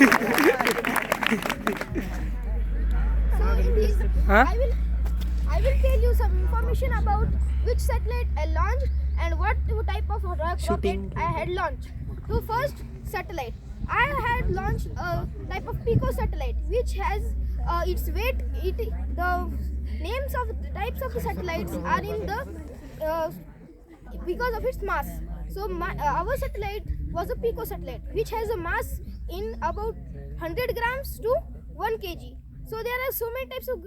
So in this, I will tell you some information about which satellite I launched and what type of rocket I had launched. So first, satellite. I had launched a type of pico satellite which has its weight. The names of the types of the satellites are in the because of its mass. So our satellite was a pico satellite which has a mass in about 100 grams to 1 kg. So there are so many types of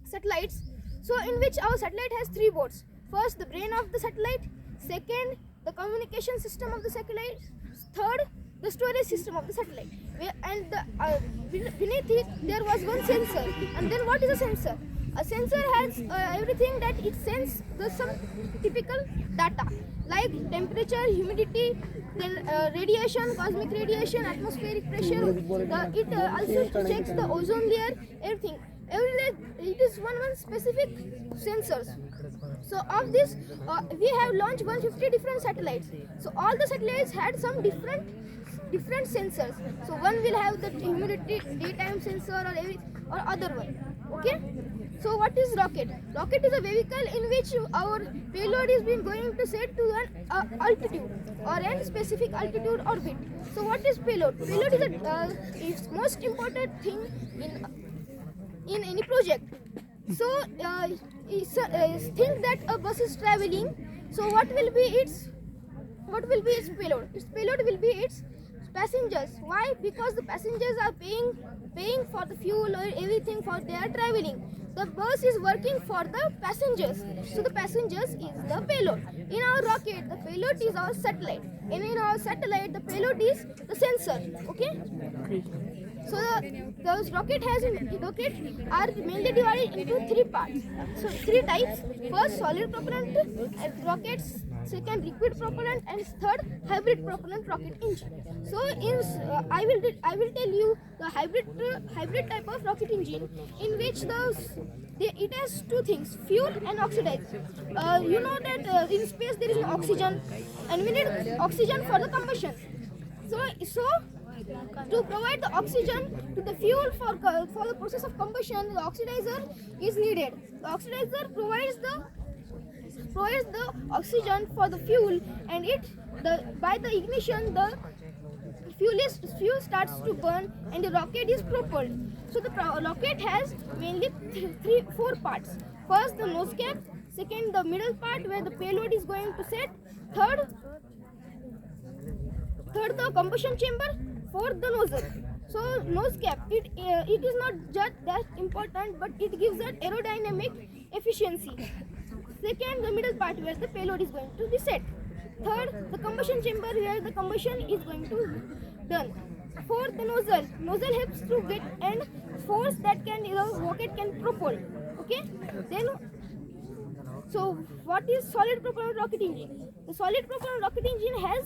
satellites. So in which our satellite has 3 boards. First, the brain of the satellite. Second, the communication system of the satellite. Third, the storage system of the satellite. And beneath it there was one sensor. And then what is a sensor? A sensor has everything that it sends some typical data like temperature, humidity, then radiation, cosmic radiation, atmospheric pressure. It also checks the ozone layer, everything. It is one specific sensors. So of this, we have launched 150 different satellites. So all the satellites had some different sensors. So one will have the humidity, daytime sensor, or other one. Okay. So what is rocket? Rocket is a vehicle in which our payload is being going to set to an altitude or an specific altitude orbit. So what is payload? Payload is the most important thing in any project. So think that a bus is traveling. So what will be its payload? Its payload will be its passengers. Why? Because the passengers are paying for the fuel or everything for their traveling. The bus is working for the passengers. So the passengers is the payload. In our rocket, the payload is our satellite. And in our satellite, the payload is the sensor. Okay? So those rocket are mainly divided into 3 parts. So 3 types. First, solid propellant rockets. Second, liquid propellant, and third, hybrid propellant rocket engine. So I will tell you the hybrid type of rocket engine in which it has 2 things: fuel and oxidizer. You know that in space there is no oxygen, and we need oxygen for the combustion. So to provide the oxygen to the fuel for the process of combustion, the oxidizer is needed. The oxidizer provides the oxygen for the fuel, and by the ignition the fuel starts to burn and the rocket is propelled. So the rocket has mainly 4 parts. First, the nose cap. Second, the middle part where the payload is going to set. Third, the combustion chamber. Fourth, the nozzle. So nose cap, it is not just that important, but it gives that aerodynamic efficiency. Second, the middle part where the payload is going to be set. Third, the combustion chamber where the combustion is going to done. Fourth, the nozzle. Nozzle helps to get and force that rocket can propel. Okay. Then, so what is solid propellant rocket engine? The solid propellant rocket engine has